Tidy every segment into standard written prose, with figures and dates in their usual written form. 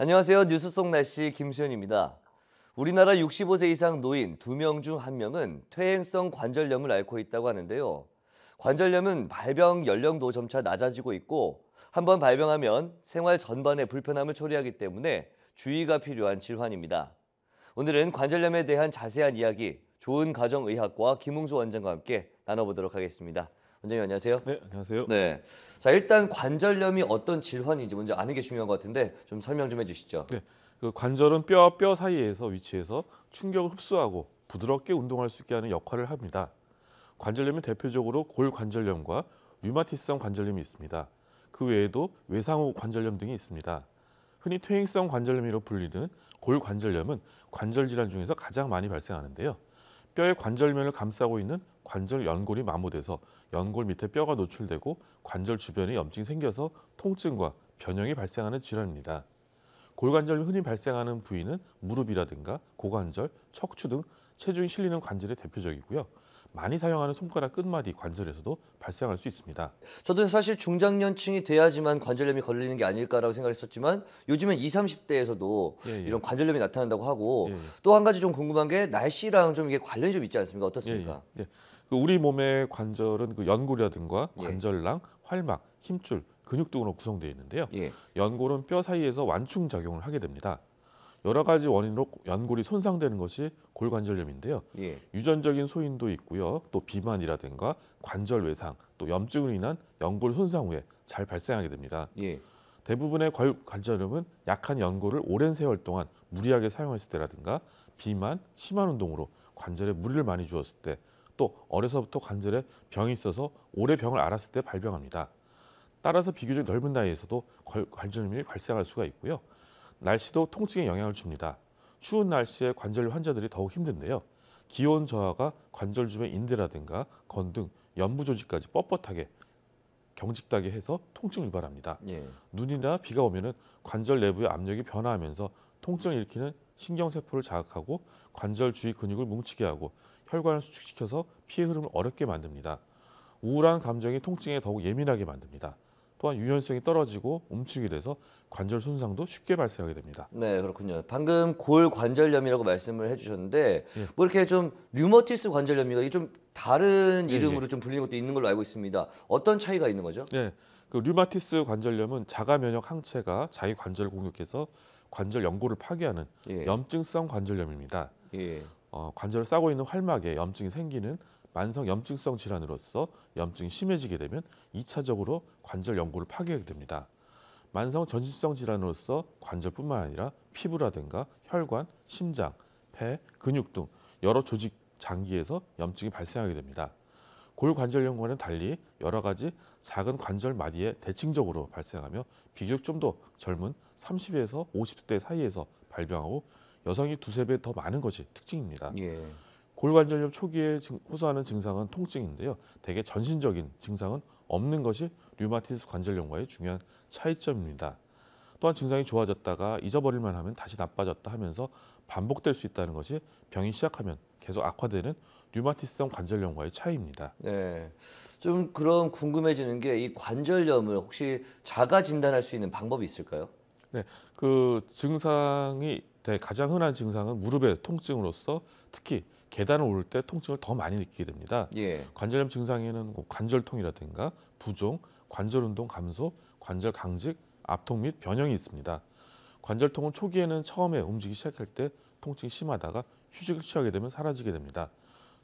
안녕하세요. 뉴스 속 날씨 김수현입니다. 우리나라 65세 이상 노인 2명 중 1명은 퇴행성 관절염을 앓고 있다고 하는데요. 관절염은 발병 연령도 점차 낮아지고 있고 한번 발병하면 생활 전반에 불편함을 초래하기 때문에 주의가 필요한 질환입니다. 오늘은 관절염에 대한 자세한 이야기 좋은 가정의학과 김웅수 원장과 함께 나눠보도록 하겠습니다. 원장님 안녕하세요. 네, 안녕하세요. 네. 자, 일단 관절염이 어떤 질환인지 먼저 아는 게 중요한 것 같은데 좀 설명 좀 해주시죠. 네, 그 관절은 뼈와 뼈 사이에서 위치해서 충격을 흡수하고 부드럽게 운동할 수 있게 하는 역할을 합니다. 관절염은 대표적으로 골관절염과 류마티성 관절염이 있습니다. 그 외에도 외상후 관절염 등이 있습니다. 흔히 퇴행성 관절염으로 불리는 골관절염은 관절 질환 중에서 가장 많이 발생하는데요. 뼈의 관절면을 감싸고 있는 관절 연골이 마모돼서 연골 밑에 뼈가 노출되고 관절 주변에 염증이 생겨서 통증과 변형이 발생하는 질환입니다. 골관절이 흔히 발생하는 부위는 무릎이라든가 고관절, 척추 등 체중이 실리는 관절이 대표적이고요. 많이 사용하는 손가락 끝마디 관절에서도 발생할 수 있습니다. 저도 사실 중장년층이 돼야지만 관절염이 걸리는 게 아닐까라고 생각했었지만 요즘엔 20, 30대에서도 예, 예. 이런 관절염이 나타난다고 하고 예, 예. 또 한 가지 좀 궁금한 게 날씨랑 좀 이게 관련이 좀 있지 않습니까? 예, 어떻습니까? 예. 네. 그 우리 몸의 관절은 그 연골이라든가 예. 관절낭, 활막, 힘줄, 근육 등으로 구성되어 있는데요. 예. 연골은 뼈 사이에서 완충 작용을 하게 됩니다. 여러 가지 원인으로 연골이 손상되는 것이 골관절염인데요. 예. 유전적인 소인도 있고요. 또 비만이라든가 관절 외상, 또 염증으로 인한 연골 손상 후에 잘 발생하게 됩니다. 예. 대부분의 관절염은 약한 연골을 오랜 세월 동안 무리하게 사용했을 때라든가 비만, 심한 운동으로 관절에 무리를 많이 주었을 때, 또 어려서부터 관절에 병이 있어서 오래 병을 앓았을 때 발병합니다. 따라서 비교적 넓은 나이에서도 관절염이 발생할 수가 있고요. 날씨도 통증에 영향을 줍니다. 추운 날씨에 관절 환자들이 더욱 힘든데요. 기온 저하가 관절 주변 인대라든가 건등, 연부 조직까지 뻣뻣하게 경직되게 해서 통증을 유발합니다. 예. 눈이나 비가 오면은 관절 내부의 압력이 변화하면서 통증을 일으키는 신경세포를 자극하고 관절 주위 근육을 뭉치게 하고 혈관을 수축시켜서 피의 흐름을 어렵게 만듭니다. 우울한 감정이 통증에 더욱 예민하게 만듭니다. 또한 유연성이 떨어지고 움츠리게 돼서 관절 손상도 쉽게 발생하게 됩니다. 네, 그렇군요. 방금 골관절염이라고 말씀을 해주셨는데 예. 뭐 이렇게 좀 류머티스 관절염이가 이게 좀 다른 예, 이름으로 예. 좀 불리는 것도 있는 걸로 알고 있습니다. 어떤 차이가 있는 거죠? 네, 그 류마티스 관절염은 자가 면역 항체가 자기 관절을 공격해서 관절 연골을 파괴하는 예. 염증성 관절염입니다. 예. 관절을 싸고 있는 활막에 염증이 생기는 만성 염증성 질환으로서 염증이 심해지게 되면 2차적으로 관절 연골을 파괴하게 됩니다. 만성 전신성 질환으로서 관절뿐만 아니라 피부라든가 혈관, 심장, 폐, 근육 등 여러 조직, 장기에서 염증이 발생하게 됩니다. 골관절염과는 달리 여러 가지 작은 관절 마디에 대칭적으로 발생하며 비교적 좀 더 젊은 30에서 50대 사이에서 발병하고 여성이 두세 배 더 많은 것이 특징입니다. 예. 골관절염 초기에 호소하는 증상은 통증인데요. 대개 전신적인 증상은 없는 것이 류마티스 관절염과의 중요한 차이점입니다. 또한 증상이 좋아졌다가 잊어버릴만 하면 다시 나빠졌다 하면서 반복될 수 있다는 것이 병이 시작하면 계속 악화되는 류마티스성 관절염과의 차이입니다. 네. 좀 그럼 궁금해지는 게 이 관절염을 혹시 자가 진단할 수 있는 방법이 있을까요? 네, 그 증상이 가장 흔한 증상은 무릎의 통증으로서 특히 계단을 오를 때 통증을 더 많이 느끼게 됩니다. 예. 관절염 증상에는 뭐 관절통이라든가 부종, 관절 운동 감소, 관절 강직, 압통 및 변형이 있습니다. 관절통은 초기에는 처음에 움직이기 시작할 때 통증이 심하다가 휴식을 취하게 되면 사라지게 됩니다.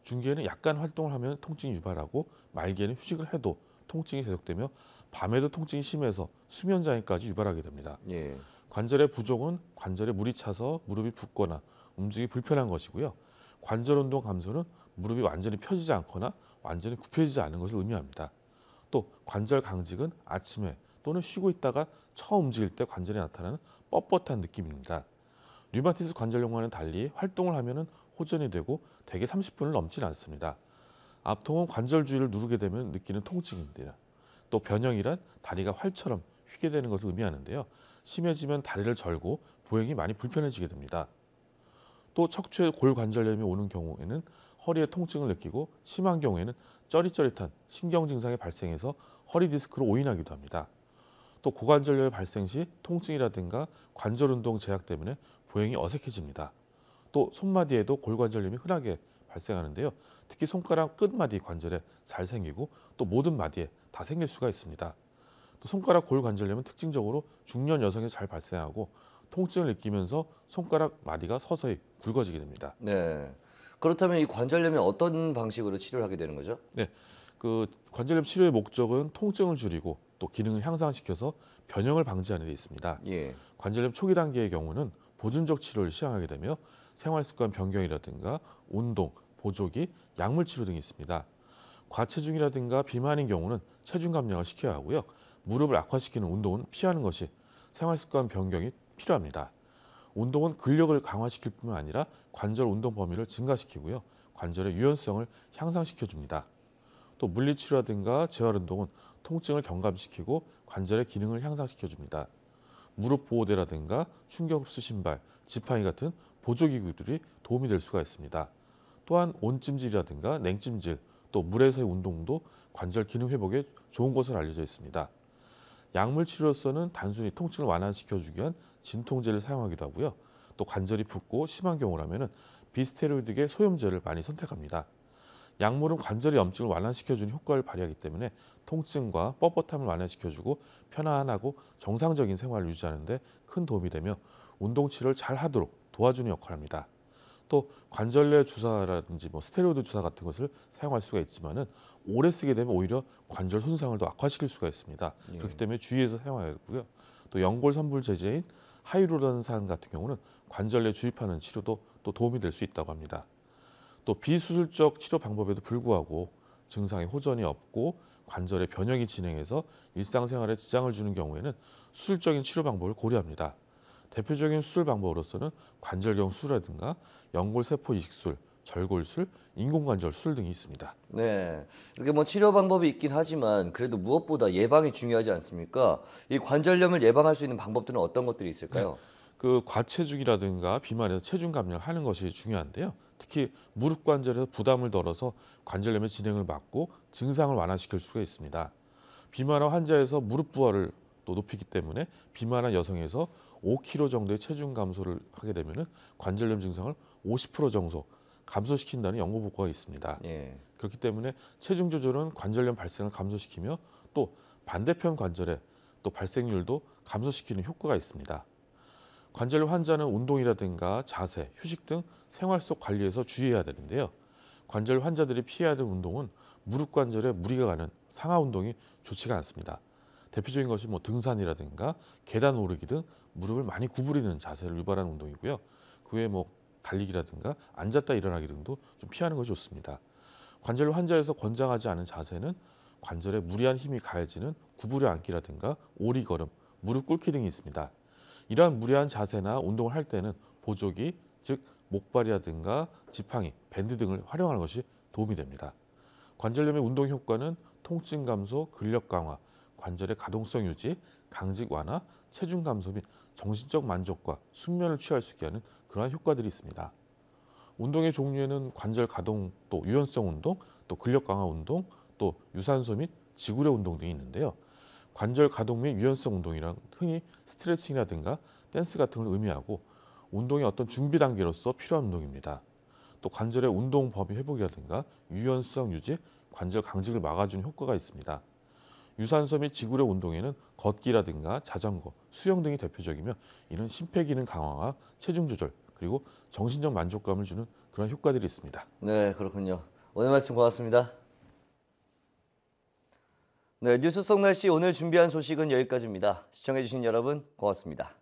중기에는 약간 활동을 하면 통증이 유발하고 말기에는 휴식을 해도 통증이 계속되며 밤에도 통증이 심해서 수면 장애까지 유발하게 됩니다. 예. 관절의 부종은 관절에 물이 차서 무릎이 붓거나 움직이기 불편한 것이고요. 관절 운동 감소는 무릎이 완전히 펴지지 않거나 완전히 굽혀지지 않은 것을 의미합니다. 또 관절 강직은 아침에 또는 쉬고 있다가 처음 움직일 때 관절에 나타나는 뻣뻣한 느낌입니다. 류마티스 관절염과는 달리 활동을 하면 호전이 되고 대개 30분을 넘지는 않습니다. 압통은 관절 주위를 누르게 되면 느끼는 통증입니다. 또 변형이란 다리가 활처럼 휘게 되는 것을 의미하는데요. 심해지면 다리를 절고 보행이 많이 불편해지게 됩니다. 또 척추에 골관절염이 오는 경우에는 허리에 통증을 느끼고 심한 경우에는 쩌릿쩌릿한 신경 증상이 발생해서 허리 디스크로 오인하기도 합니다. 또 고관절염의 발생 시 통증이라든가 관절 운동 제약 때문에 보행이 어색해집니다. 또 손마디에도 골관절염이 흔하게 발생하는데요. 특히 손가락 끝마디 관절에 잘 생기고 또 모든 마디에 다 생길 수가 있습니다. 또 손가락 골관절염은 특징적으로 중년 여성에 잘 발생하고 통증을 느끼면서 손가락 마디가 서서히 굵어지게 됩니다. 네. 그렇다면 이 관절염이 어떤 방식으로 치료를 하게 되는 거죠? 네, 그 관절염 치료의 목적은 통증을 줄이고 또 기능을 향상시켜서 변형을 방지하는 데 있습니다. 예. 관절염 초기 단계의 경우는 보존적 치료를 시행하게 되며 생활습관 변경이라든가 운동, 보조기, 약물 치료 등이 있습니다. 과체중이라든가 비만인 경우는 체중 감량을 시켜야 하고요. 무릎을 악화시키는 운동은 피하는 것이 생활습관 변경이 필요합니다. 운동은 근력을 강화시킬 뿐만 아니라 관절 운동 범위를 증가시키고요. 관절의 유연성을 향상시켜줍니다. 또 물리치료라든가 재활운동은 통증을 경감시키고 관절의 기능을 향상시켜줍니다. 무릎 보호대라든가 충격흡수 신발, 지팡이 같은 보조기구들이 도움이 될 수가 있습니다. 또한 온찜질이라든가 냉찜질, 또 물에서의 운동도 관절 기능 회복에 좋은 것으로 알려져 있습니다. 약물 치료로서는 단순히 통증을 완화시켜주기 위한 진통제를 사용하기도 하고요. 또 관절이 붓고 심한 경우라면 비스테로이드계 소염제를 많이 선택합니다. 약물은 관절의 염증을 완화시켜주는 효과를 발휘하기 때문에 통증과 뻣뻣함을 완화시켜주고 편안하고 정상적인 생활을 유지하는 데 큰 도움이 되며 운동 치료를 잘 하도록 도와주는 역할을 합니다. 또 관절내 주사라든지 스테로이드 주사 같은 것을 사용할 수가 있지만은 오래 쓰게 되면 오히려 관절 손상을 더 악화시킬 수가 있습니다. 예. 그렇기 때문에 주의해서 사용해야 되고요. 또 연골 선불 제제인 하이루론산 같은 경우는 관절내 주입하는 치료도 또 도움이 될 수 있다고 합니다. 또 비수술적 치료 방법에도 불구하고 증상의 호전이 없고 관절의 변형이 진행해서 일상생활에 지장을 주는 경우에는 수술적인 치료 방법을 고려합니다. 대표적인 수술 방법으로서는 관절경 수술이라든가 연골세포 이식술, 절골술, 인공관절 수술 등이 있습니다. 네. 이렇게 치료 방법이 있긴 하지만 그래도 무엇보다 예방이 중요하지 않습니까? 이 관절염을 예방할 수 있는 방법들은 어떤 것들이 있을까요? 그 과체중이라든가 비만에서 체중 감량을 하는 것이 중요한데요. 특히 무릎 관절에서 부담을 덜어서 관절염의 진행을 막고 증상을 완화시킬 수가 있습니다. 비만한 환자에서 무릎 부하를 또 높이기 때문에 비만한 여성에서 5kg 정도의 체중 감소를 하게 되면 관절염 증상을 50% 정도 감소시킨다는 연구 보고가 있습니다. 예. 그렇기 때문에 체중 조절은 관절염 발생을 감소시키며 또 반대편 관절의 또 발생률도 감소시키는 효과가 있습니다. 관절염 환자는 운동이라든가 자세, 휴식 등 생활 속 관리에서 주의해야 되는데요. 관절 환자들이 피해야 될 운동은 무릎 관절에 무리가 가는 상하 운동이 좋지가 않습니다. 대표적인 것이 등산이라든가 계단 오르기 등 무릎을 많이 구부리는 자세를 유발하는 운동이고요. 그 외에 달리기라든가 앉았다 일어나기 등도 좀 피하는 것이 좋습니다. 관절 환자에서 권장하지 않은 자세는 관절에 무리한 힘이 가해지는 구부려 앉기라든가 오리걸음, 무릎 꿇기 등이 있습니다. 이러한 무리한 자세나 운동을 할 때는 보조기, 즉 목발이라든가 지팡이, 밴드 등을 활용하는 것이 도움이 됩니다. 관절염의 운동 효과는 통증 감소, 근력 강화, 관절의 가동성 유지, 강직 완화, 체중 감소 및 정신적 만족과 숙면을 취할 수 있게 하는 그러한 효과들이 있습니다. 운동의 종류에는 관절 가동, 또 유연성 운동, 또 근력 강화 운동, 또 유산소 및 지구력 운동 등이 있는데요. 관절 가동 및 유연성 운동이란 흔히 스트레칭이라든가 댄스 같은 걸 의미하고 운동의 어떤 준비 단계로서 필요한 운동입니다. 또 관절의 운동 범위 회복이라든가 유연성 유지, 관절 강직을 막아주는 효과가 있습니다. 유산소 및 지구력 운동에는 걷기라든가 자전거, 수영 등이 대표적이며 이는 심폐기능 강화와 체중 조절 그리고 정신적 만족감을 주는 그런 효과들이 있습니다. 네, 그렇군요. 오늘 말씀 고맙습니다. 네, 뉴스 속 날씨 오늘 준비한 소식은 여기까지입니다. 시청해주신 여러분 고맙습니다.